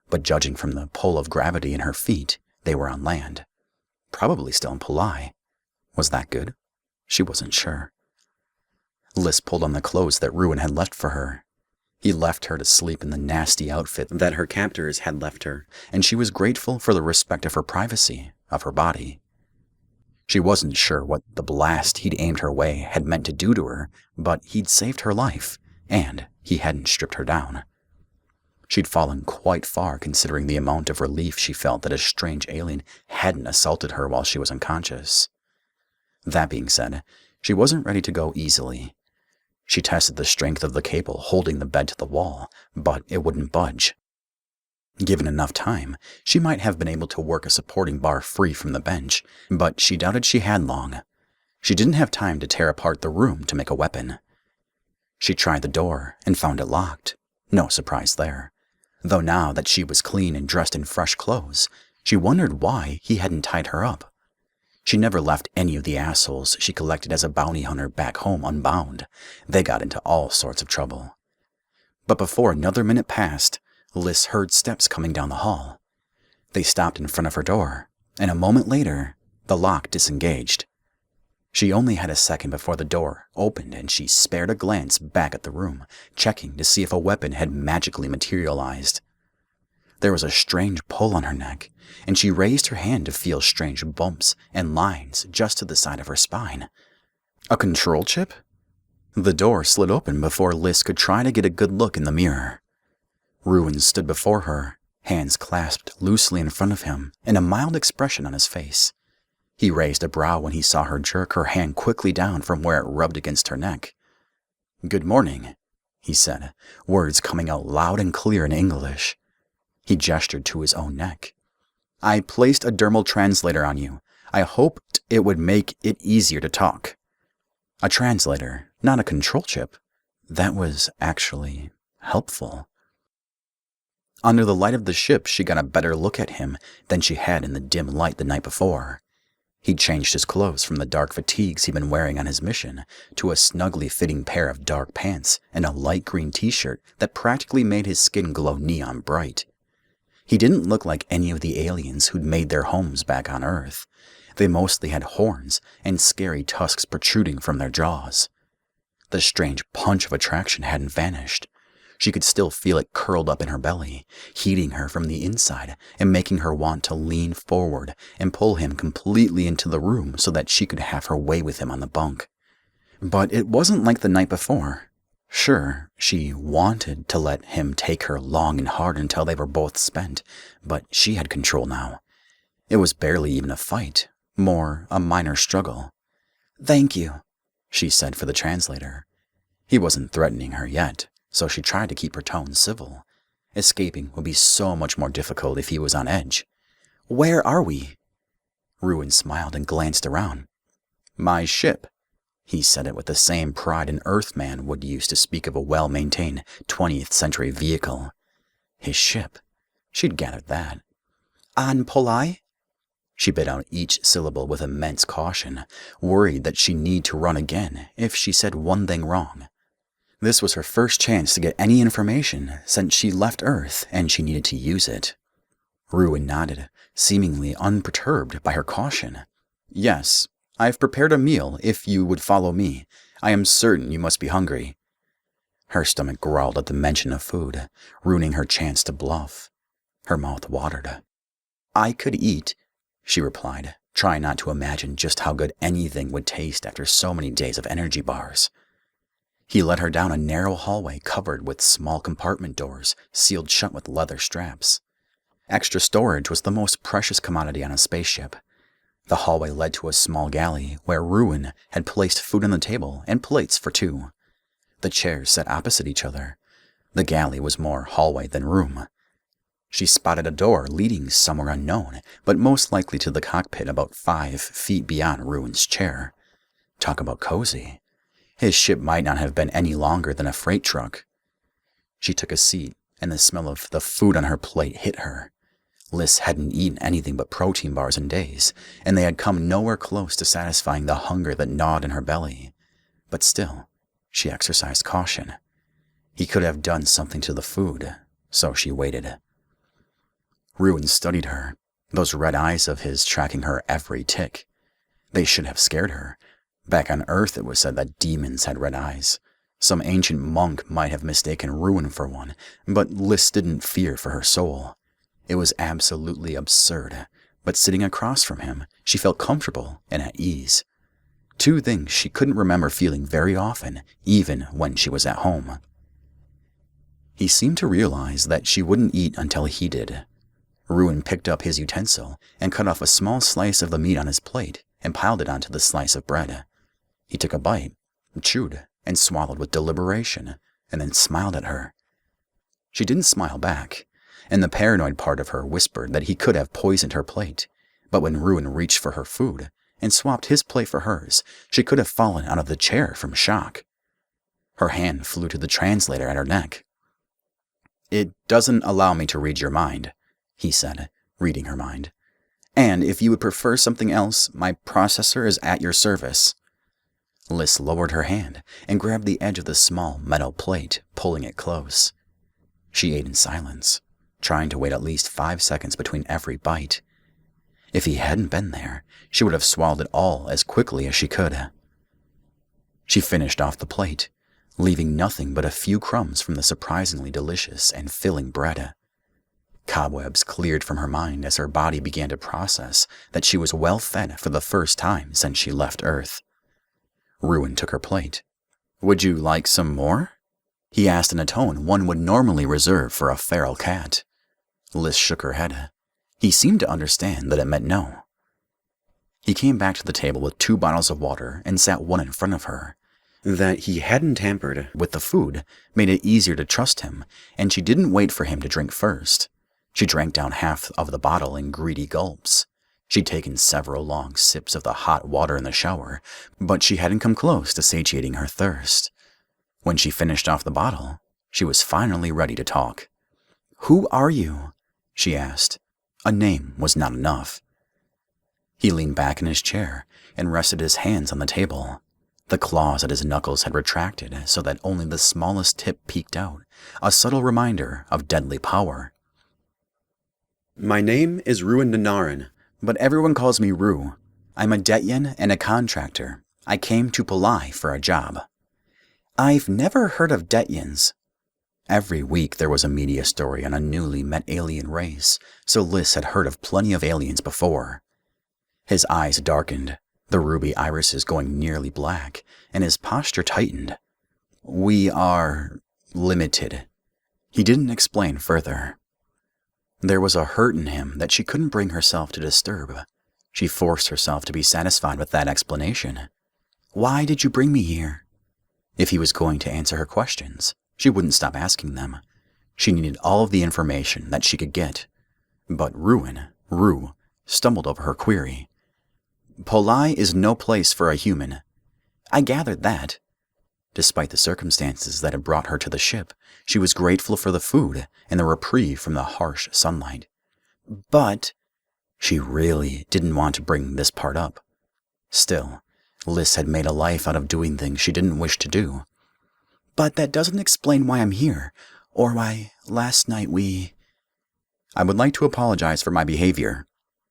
But judging from the pull of gravity in her feet, they were on land. Probably still in Polai. Was that good? She wasn't sure. Liz pulled on the clothes that Ruwen had left for her. He left her to sleep in the nasty outfit that her captors had left her, and she was grateful for the respect of her privacy, of her body. She wasn't sure what the blast he'd aimed her way had meant to do to her, but he'd saved her life, and he hadn't stripped her down. She'd fallen quite far considering the amount of relief she felt that a strange alien hadn't assaulted her while she was unconscious. That being said, she wasn't ready to go easily. She tested the strength of the cable holding the bed to the wall, but it wouldn't budge. Given enough time, she might have been able to work a supporting bar free from the bench, but she doubted she had long. She didn't have time to tear apart the room to make a weapon. She tried the door and found it locked. No surprise there. Though now that she was clean and dressed in fresh clothes, she wondered why he hadn't tied her up. She never left any of the assholes she collected as a bounty hunter back home unbound. They got into all sorts of trouble. But before another minute passed, Liz heard steps coming down the hall. They stopped in front of her door, and a moment later, the lock disengaged. She only had a second before the door opened, and she spared a glance back at the room, checking to see if a weapon had magically materialized. There was a strange pull on her neck, and she raised her hand to feel strange bumps and lines just to the side of her spine. A control chip? The door slid open before Liz could try to get a good look in the mirror. Ruwen stood before her, hands clasped loosely in front of him, and a mild expression on his face. He raised a brow when he saw her jerk her hand quickly down from where it rubbed against her neck. "Good morning," he said, words coming out loud and clear in English. He gestured to his own neck. "I placed a dermal translator on you. I hoped it would make it easier to talk." A translator, not a control chip. That was actually helpful. Under the light of the ship, she got a better look at him than she had in the dim light the night before. He'd changed his clothes from the dark fatigues he'd been wearing on his mission to a snugly fitting pair of dark pants and a light green t-shirt that practically made his skin glow neon bright. He didn't look like any of the aliens who'd made their homes back on Earth. They mostly had horns and scary tusks protruding from their jaws. The strange punch of attraction hadn't vanished. She could still feel it curled up in her belly, heating her from the inside and making her want to lean forward and pull him completely into the room so that she could have her way with him on the bunk. But it wasn't like the night before. Sure, she wanted to let him take her long and hard until they were both spent, but she had control now. It was barely even a fight, more a minor struggle. "Thank you," she said for the translator. He wasn't threatening her yet, so she tried to keep her tone civil. Escaping would be so much more difficult if he was on edge. "Where are we?" Ruwen smiled and glanced around. "My ship." He said it with the same pride an Earthman would use to speak of a well-maintained 20th century vehicle. His ship. She'd gathered that. "On Polai?" She bit out each syllable with immense caution, worried that she'd need to run again if she said one thing wrong. This was her first chance to get any information since she left Earth, and she needed to use it. Ruwen nodded, seemingly unperturbed by her caution. "Yes, I've prepared a meal if you would follow me. I am certain you must be hungry." Her stomach growled at the mention of food, ruining her chance to bluff. Her mouth watered. "I could eat," she replied, trying not to imagine just how good anything would taste after so many days of energy bars. He led her down a narrow hallway covered with small compartment doors, sealed shut with leather straps. Extra storage was the most precious commodity on a spaceship. The hallway led to a small galley where Ruwen had placed food on the table and plates for two. The chairs sat opposite each other. The galley was more hallway than room. She spotted a door leading somewhere unknown, but most likely to the cockpit about 5 feet beyond Ruwen's chair. Talk about cozy. His ship might not have been any longer than a freight truck. She took a seat, and the smell of the food on her plate hit her. Liz hadn't eaten anything but protein bars in days, and they had come nowhere close to satisfying the hunger that gnawed in her belly. But still, she exercised caution. He could have done something to the food, so she waited. Ruwen studied her, those red eyes of his tracking her every tick. They should have scared her. Back on Earth it was said that demons had red eyes. Some ancient monk might have mistaken Ruwen for one, but Liz didn't fear for her soul. It was absolutely absurd, but sitting across from him, she felt comfortable and at ease. 2 things she couldn't remember feeling very often, even when she was at home. He seemed to realize that she wouldn't eat until he did. Ruwen picked up his utensil and cut off a small slice of the meat on his plate and piled it onto the slice of bread. He took a bite, chewed, and swallowed with deliberation, and then smiled at her. She didn't smile back, and the paranoid part of her whispered that he could have poisoned her plate, but when Ruwen reached for her food and swapped his plate for hers, she could have fallen out of the chair from shock. Her hand flew to the translator at her neck. "It doesn't allow me to read your mind," he said, reading her mind. "And if you would prefer something else, my processor is at your service." Liz lowered her hand and grabbed the edge of the small metal plate, pulling it close. She ate in silence, trying to wait at least 5 seconds between every bite. If he hadn't been there, she would have swallowed it all as quickly as she could. She finished off the plate, leaving nothing but a few crumbs from the surprisingly delicious and filling bread. Cobwebs cleared from her mind as her body began to process that she was well fed for the first time since she left Earth. Ruwen took her plate. "Would you like some more?" he asked in a tone one would normally reserve for a feral cat. Liz shook her head. He seemed to understand that it meant no. He came back to the table with 2 bottles of water and sat one in front of her. That he hadn't tampered with the food made it easier to trust him, and she didn't wait for him to drink first. She drank down half of the bottle in greedy gulps. She'd taken several long sips of the hot water in the shower, but she hadn't come close to satiating her thirst. When she finished off the bottle, she was finally ready to talk. "Who are you?" she asked. A name was not enough. He leaned back in his chair and rested his hands on the table. The claws at his knuckles had retracted so that only the smallest tip peeked out, a subtle reminder of deadly power. "My name is Ruwen, but everyone calls me Ru. I'm a Detyen and a contractor. I came to Polai for a job." "I've never heard of Detyens." Every week there was a media story on a newly met alien race, so Liz had heard of plenty of aliens before. His eyes darkened, the ruby irises going nearly black, and his posture tightened. "We are limited." He didn't explain further. There was a hurt in him that she couldn't bring herself to disturb. She forced herself to be satisfied with that explanation. "Why did you bring me here?" If he was going to answer her questions, she wouldn't stop asking them. She needed all of the information that she could get. But Ru, stumbled over her query. "Polai is no place for a human." "I gathered that." Despite the circumstances that had brought her to the ship, she was grateful for the food and the reprieve from the harsh sunlight. "But..." She really didn't want to bring this part up. Still, Liz had made a life out of doing things she didn't wish to do. "But that doesn't explain why I'm here, or why last night we..." "I would like to apologize for my behavior,"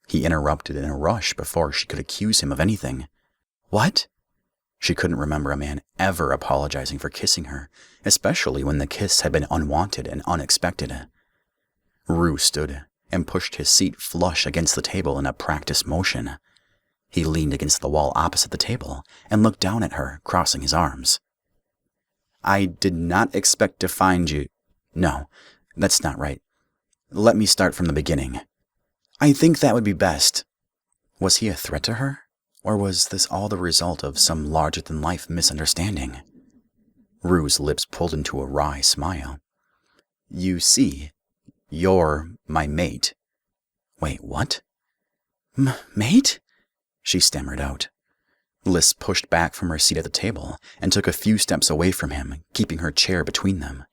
he interrupted in a rush before she could accuse him of anything. "What?" She couldn't remember a man ever apologizing for kissing her, especially when the kiss had been unwanted and unexpected. Ru stood and pushed his seat flush against the table in a practiced motion. He leaned against the wall opposite the table and looked down at her, crossing his arms. "I did not expect to find you..." "No, that's not right. Let me start from the beginning." "I think that would be best." Was he a threat to her? Or was this all the result of some larger-than-life misunderstanding? Ru's lips pulled into a wry smile. You see, you're my mate. Wait, what? Mate? She stammered out. Liz pushed back from her seat at the table and took a few steps away from him, keeping her chair between them.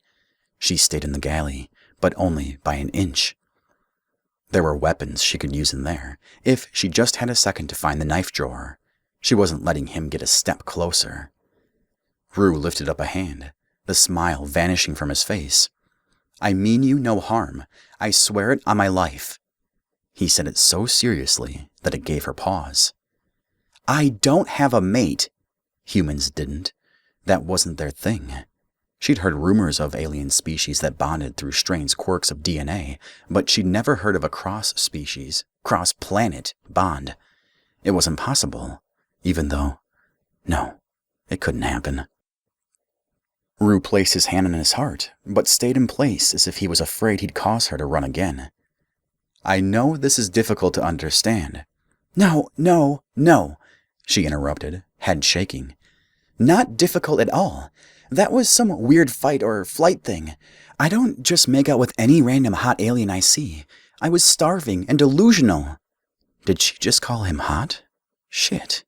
She stayed in the galley, but only by an inch. There were weapons she could use in there, if she just had a second to find the knife drawer. She wasn't letting him get a step closer. Rue lifted up a hand, the smile vanishing from his face. I mean you no harm. I swear it on my life. He said it so seriously that it gave her pause. I don't have a mate. Humans didn't. That wasn't their thing. She'd heard rumors of alien species that bonded through strange quirks of DNA, but she'd never heard of a cross-species, cross-planet bond. It was impossible, even though... No, it couldn't happen. Rue placed his hand on his heart, but stayed in place as if he was afraid he'd cause her to run again. I know this is difficult to understand. No, she interrupted, head shaking. Not difficult at all. That was some weird fight or flight thing. I don't just make out with any random hot alien I see. I was starving and delusional. Did she just call him hot? Shit.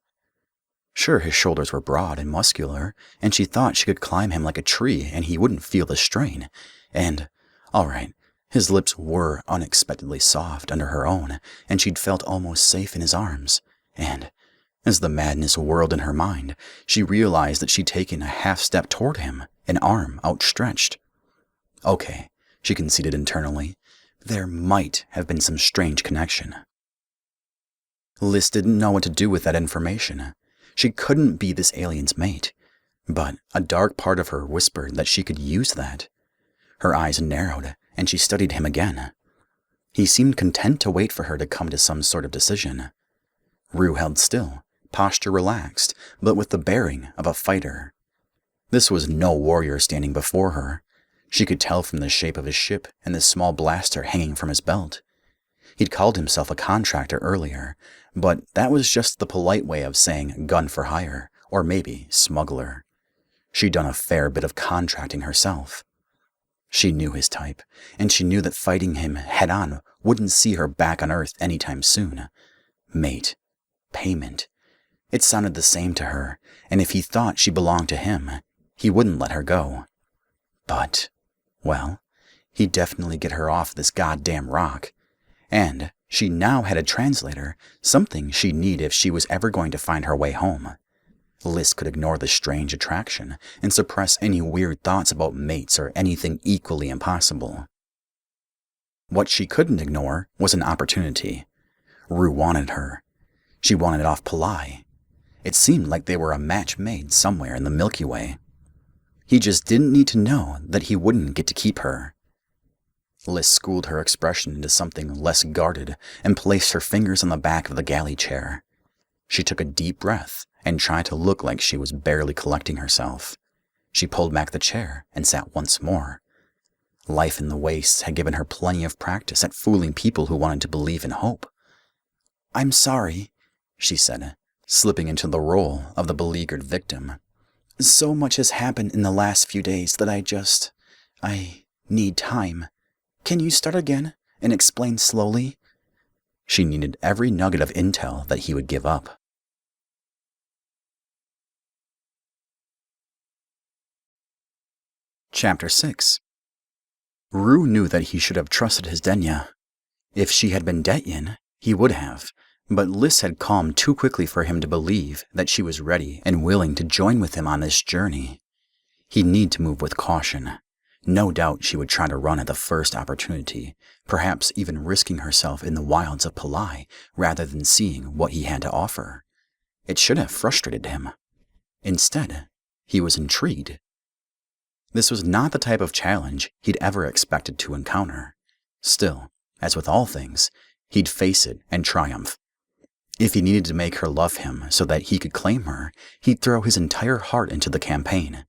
Sure, his shoulders were broad and muscular, and she thought she could climb him like a tree and he wouldn't feel the strain. And, all right, his lips were unexpectedly soft under her own, and she'd felt almost safe in his arms. And, as the madness whirled in her mind, she realized that she'd taken a half-step toward him, an arm outstretched. Okay, she conceded internally. There might have been some strange connection. Liz didn't know what to do with that information. She couldn't be this alien's mate, but a dark part of her whispered that she could use that. Her eyes narrowed, and she studied him again. He seemed content to wait for her to come to some sort of decision. Rue held still, posture relaxed, but with the bearing of a fighter. This was no warrior standing before her. She could tell from the shape of his ship and the small blaster hanging from his belt. He'd called himself a contractor earlier, but that was just the polite way of saying gun for hire, or maybe smuggler. She'd done a fair bit of contracting herself. She knew his type, and she knew that fighting him head-on wouldn't see her back on Earth anytime soon. Mate. Payment. It sounded the same to her, and if he thought she belonged to him, he wouldn't let her go. But, well, he'd definitely get her off this goddamn rock. And she now had a translator, something she'd need if she was ever going to find her way home. Liz could ignore the strange attraction and suppress any weird thoughts about mates or anything equally impossible. What she couldn't ignore was an opportunity. Rue wanted her. She wanted it off Pilai. It seemed like they were a match made somewhere in the Milky Way. He just didn't need to know that he wouldn't get to keep her. Liz schooled her expression into something less guarded and placed her fingers on the back of the galley chair. She took a deep breath and tried to look like she was barely collecting herself. She pulled back the chair and sat once more. Life in the wastes had given her plenty of practice at fooling people who wanted to believe in hope. I'm sorry, she said, slipping into the role of the beleaguered victim. So much has happened in the last few days that I need time. Can you start again and explain slowly? She needed every nugget of intel that he would give up. Chapter 6. Rue knew that he should have trusted his Denya. If she had been Detyen, he would have, but Liz had calmed too quickly for him to believe that she was ready and willing to join with him on this journey. He'd need to move with caution. No doubt she would try to run at the first opportunity, perhaps even risking herself in the wilds of Polai rather than seeing what he had to offer. It should have frustrated him. Instead, he was intrigued. This was not the type of challenge he'd ever expected to encounter. Still, as with all things, he'd face it and triumph. If he needed to make her love him so that he could claim her, he'd throw his entire heart into the campaign.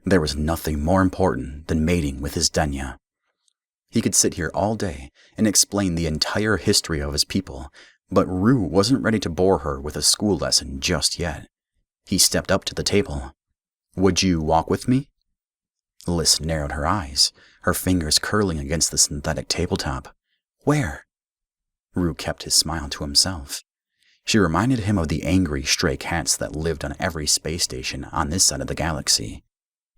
There was nothing more important than mating with his Denya. He could sit here all day and explain the entire history of his people, but Rue wasn't ready to bore her with a school lesson just yet. He stepped up to the table. Would you walk with me? Liz narrowed her eyes, her fingers curling against the synthetic tabletop. Where? Rue kept his smile to himself. She reminded him of the angry stray cats that lived on every space station on this side of the galaxy.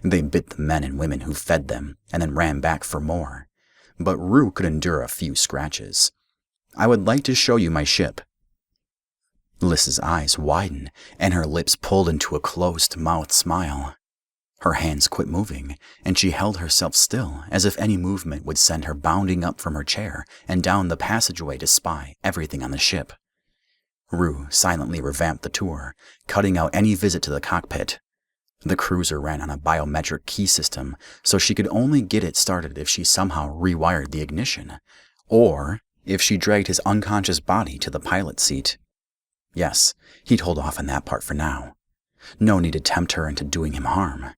They bit the men and women who fed them and then ran back for more. But Rue could endure a few scratches. I would like to show you my ship. Lys's eyes widened and her lips pulled into a closed-mouthed smile. Her hands quit moving, and she held herself still as if any movement would send her bounding up from her chair and down the passageway to spy everything on the ship. Rue silently revamped the tour, cutting out any visit to the cockpit. The cruiser ran on a biometric key system, so she could only get it started if she somehow rewired the ignition, or if she dragged his unconscious body to the pilot's seat. Yes, he'd hold off on that part for now. No need to tempt her into doing him harm.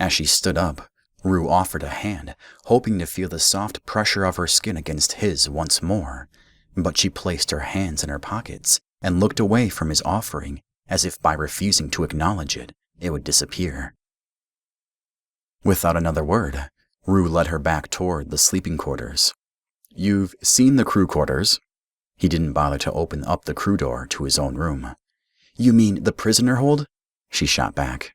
As she stood up, Rue offered a hand, hoping to feel the soft pressure of her skin against his once more, but she placed her hands in her pockets and looked away from his offering as if by refusing to acknowledge it, it would disappear. Without another word, Rue led her back toward the sleeping quarters. You've seen the crew quarters? He didn't bother to open up the crew door to his own room. You mean the prisoner hold? She shot back.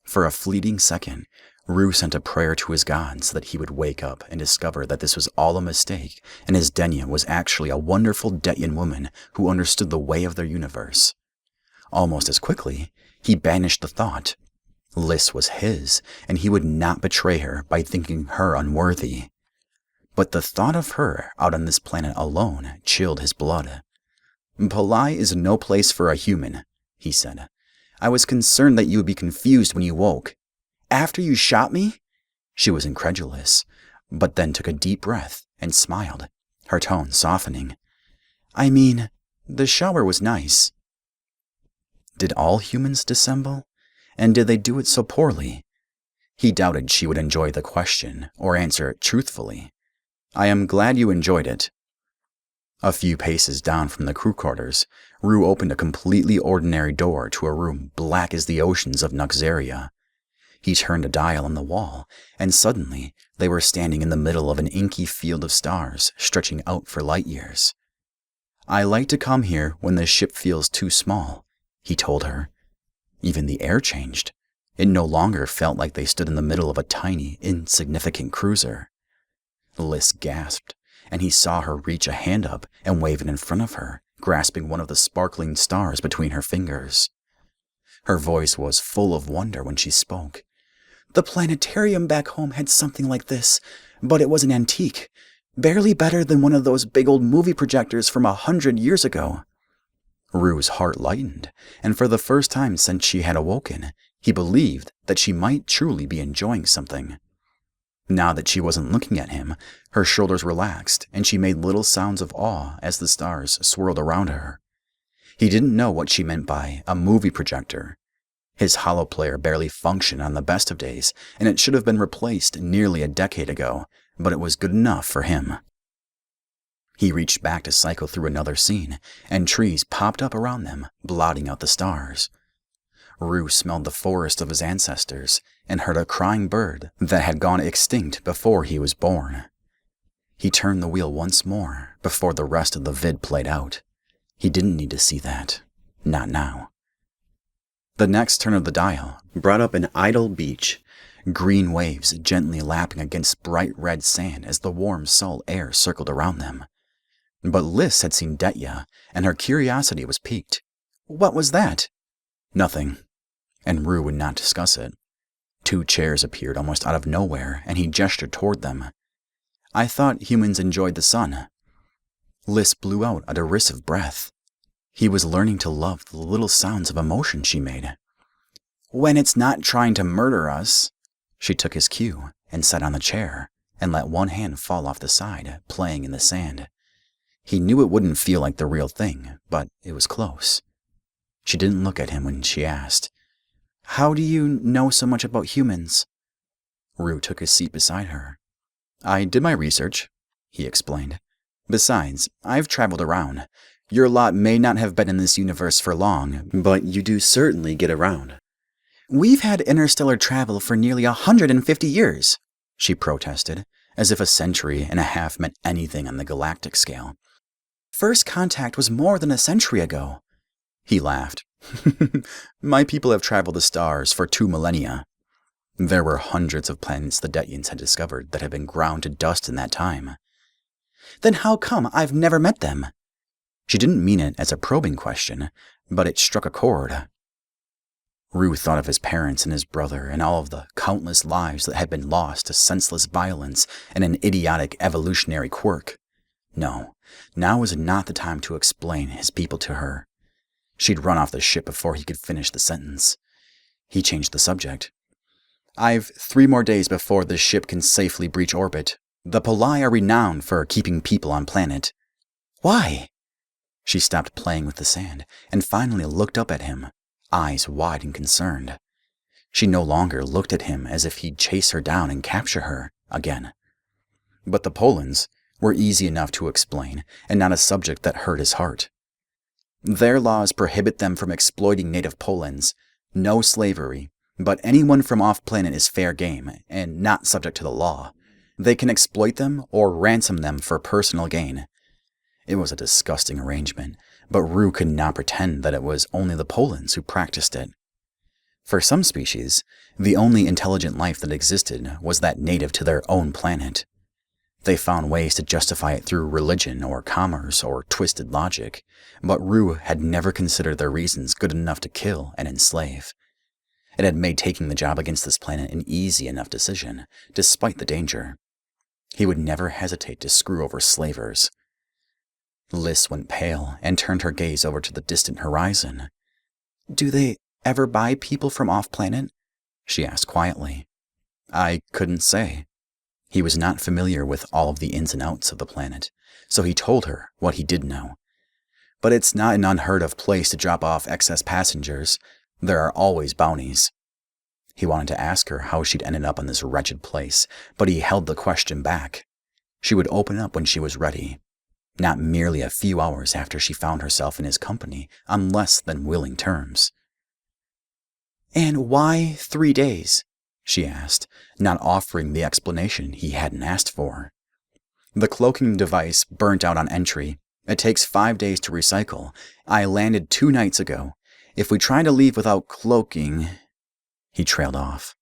For a fleeting second, Rue sent a prayer to his god so that he would wake up and discover that this was all a mistake and his Detyen was actually a wonderful Detyen woman who understood the way of their universe. Almost as quickly, he banished the thought. Lys was his, and he would not betray her by thinking her unworthy. But the thought of her out on this planet alone chilled his blood. Polai is no place for a human, he said. I was concerned that you would be confused when you woke. After you shot me? She was incredulous, but then took a deep breath and smiled, her tone softening. I mean, the shower was nice. Did all humans dissemble? And did they do it so poorly? He doubted she would enjoy the question or answer it truthfully. I am glad you enjoyed it. A few paces down from the crew quarters, Rue opened a completely ordinary door to a room black as the oceans of Noxeria. He turned a dial on the wall, and suddenly they were standing in the middle of an inky field of stars stretching out for light years. I like to come here when the ship feels too small, he told her. Even the air changed. It no longer felt like they stood in the middle of a tiny, insignificant cruiser. Lys gasped, and he saw her reach a hand up and wave it in front of her, grasping one of the sparkling stars between her fingers. Her voice was full of wonder when she spoke. The planetarium back home had something like this, but it was an antique, barely better than one of those big old movie projectors from 100 years ago. Rue's heart lightened, and for the first time since she had awoken, he believed that she might truly be enjoying something. Now that she wasn't looking at him, her shoulders relaxed, and she made little sounds of awe as the stars swirled around her. He didn't know what she meant by a movie projector. His holoplayer barely functioned on the best of days, and it should have been replaced nearly a decade ago, but it was good enough for him. He reached back to cycle through another scene, and trees popped up around them, blotting out the stars. Rue smelled the forest of his ancestors and heard a crying bird that had gone extinct before he was born. He turned the wheel once more before the rest of the vid played out. He didn't need to see that. Not now. The next turn of the dial brought up an idle beach, green waves gently lapping against bright red sand as the warm salt air circled around them. But Lys had seen Detyen, and her curiosity was piqued. What was that? Nothing. And Rue would not discuss it. 2 chairs appeared almost out of nowhere, and he gestured toward them. I thought humans enjoyed the sun. Lys blew out a derisive breath. He was learning to love the little sounds of emotion she made. When it's not trying to murder us. She took his cue and sat on the chair and let one hand fall off the side, playing in the sand. He knew it wouldn't feel like the real thing, but it was close. She didn't look at him when she asked, How do you know so much about humans? Rue took his seat beside her. I did my research, he explained. Besides, I've traveled around. Your lot may not have been in this universe for long, but you do certainly get around. We've had interstellar travel for nearly 150 years, she protested, as if a century and a half meant anything on the galactic scale. First contact was more than a century ago. He laughed. My people have traveled the stars for 2 millennia. There were hundreds of planets the Detyens had discovered that had been ground to dust in that time. Then how come I've never met them? She didn't mean it as a probing question, but it struck a chord. Rue thought of his parents and his brother and all of the countless lives that had been lost to senseless violence and an idiotic evolutionary quirk. No, now was not the time to explain his people to her. She'd run off the ship before he could finish the sentence. He changed the subject. I've 3 more days before the ship can safely breach orbit. The Polai are renowned for keeping people on planet. Why? She stopped playing with the sand and finally looked up at him, eyes wide and concerned. She no longer looked at him as if he'd chase her down and capture her again. But the Polans were easy enough to explain and not a subject that hurt his heart. Their laws prohibit them from exploiting native Polans. No slavery, but anyone from off-planet is fair game and not subject to the law. They can exploit them or ransom them for personal gain. It was a disgusting arrangement, but Rue could not pretend that it was only the Polans who practiced it. For some species, the only intelligent life that existed was that native to their own planet. They found ways to justify it through religion or commerce or twisted logic, but Rue had never considered their reasons good enough to kill and enslave. It had made taking the job against this planet an easy enough decision, despite the danger. He would never hesitate to screw over slavers. Liz went pale and turned her gaze over to the distant horizon. Do they ever buy people from off-planet? She asked quietly. I couldn't say. He was not familiar with all of the ins and outs of the planet, so he told her what he did know. But it's not an unheard of place to drop off excess passengers. There are always bounties. He wanted to ask her how she'd ended up in this wretched place, but he held the question back. She would open up when she was ready, not merely a few hours after she found herself in his company on less than willing terms. And why 3 days? She asked, not offering the explanation he hadn't asked for. The cloaking device burnt out on entry. It takes 5 days to recycle. I landed 2 nights ago. If we try to leave without cloaking... He trailed off.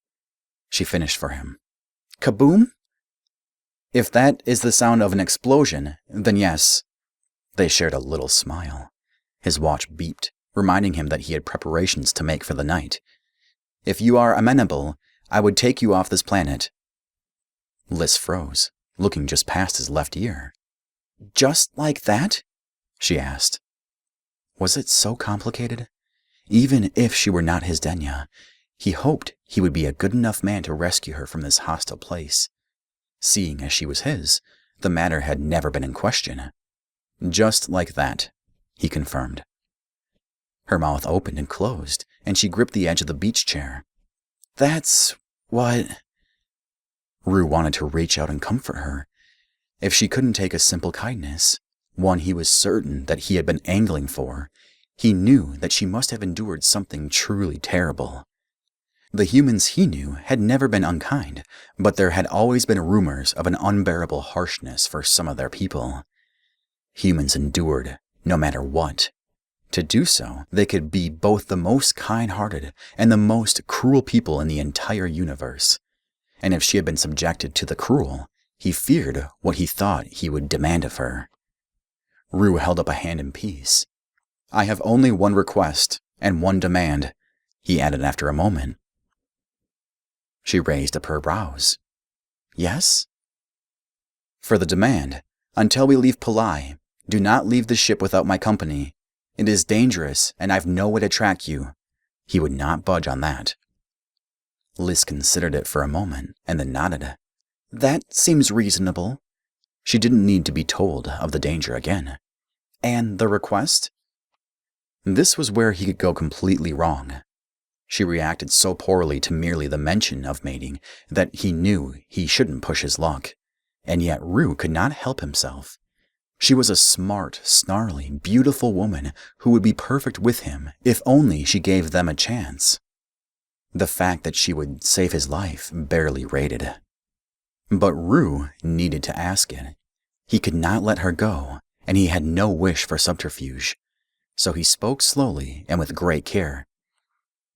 She finished for him. Kaboom? If that is the sound of an explosion, then yes. They shared a little smile. His watch beeped, reminding him that he had preparations to make for the night. If you are amenable, I would take you off this planet. Liz froze, looking just past his left ear. Just like that? She asked. Was it so complicated? Even if she were not his Denya, he hoped he would be a good enough man to rescue her from this hostile place. Seeing as she was his, the matter had never been in question. Just like that, he confirmed. Her mouth opened and closed, and she gripped the edge of the beach chair. That's what... Rue wanted to reach out and comfort her. If she couldn't take a simple kindness, one he was certain that he had been angling for, he knew that she must have endured something truly terrible. The humans he knew had never been unkind, but there had always been rumors of an unbearable harshness for some of their people. Humans endured, no matter what. To do so, they could be both the most kind-hearted and the most cruel people in the entire universe. And if she had been subjected to the cruel, he feared what he thought he would demand of her. Rue held up a hand in peace. I have only one request and one demand, he added after a moment. She raised up her brows. Yes? For the demand, until we leave Pilai, do not leave the ship without my company. It is dangerous, and I've no way to track you. He would not budge on that. Liz considered it for a moment, and then nodded. That seems reasonable. She didn't need to be told of the danger again. And the request? This was where he could go completely wrong. She reacted so poorly to merely the mention of mating that he knew he shouldn't push his luck. And yet Rue could not help himself. She was a smart, snarly, beautiful woman who would be perfect with him if only she gave them a chance. The fact that she would save his life barely rated. But Rue needed to ask it. He could not let her go, and he had no wish for subterfuge. So he spoke slowly and with great care.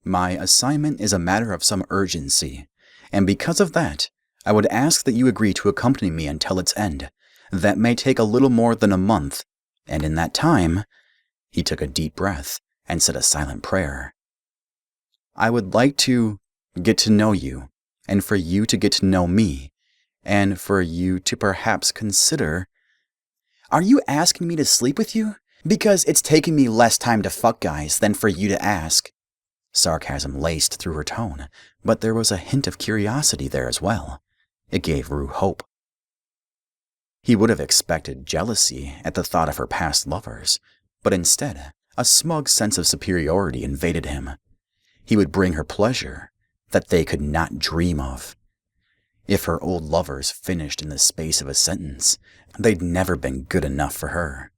My assignment is a matter of some urgency, and because of that, I would ask that you agree to accompany me until its end. That may take a little more than a month, and in that time, he took a deep breath and said a silent prayer. I would like to get to know you, and for you to get to know me, and for you to perhaps consider... Are you asking me to sleep with you? Because it's taken me less time to fuck guys than for you to ask. Sarcasm laced through her tone, but there was a hint of curiosity there as well. It gave Rue hope. He would have expected jealousy at the thought of her past lovers, but instead, a smug sense of superiority invaded him. He would bring her pleasure that they could not dream of. If her old lovers finished in the space of a sentence, they'd never been good enough for her.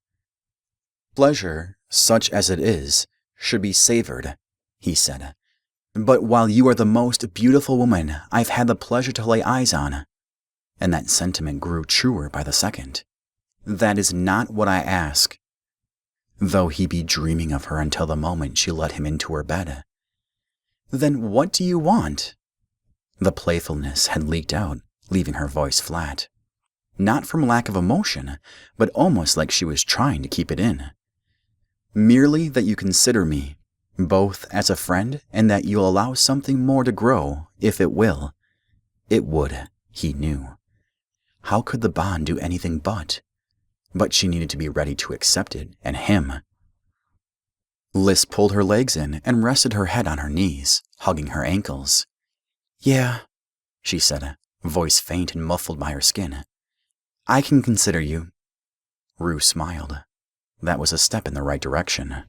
Pleasure, such as it is, should be savored, he said. But while you are the most beautiful woman I've had the pleasure to lay eyes on, and that sentiment grew truer by the second, that is not what I ask. Though he be dreaming of her until the moment she let him into her bed. Then what do you want? The playfulness had leaked out, leaving her voice flat. Not from lack of emotion, but almost like she was trying to keep it in. Merely that you consider me, both as a friend and that you'll allow something more to grow, if it will. It would, he knew. How could the bond do anything but? But she needed to be ready to accept it, and him. Liz pulled her legs in and rested her head on her knees, hugging her ankles. Yeah, she said, voice faint and muffled by her skin. I can consider you. Rue smiled. That was a step in the right direction.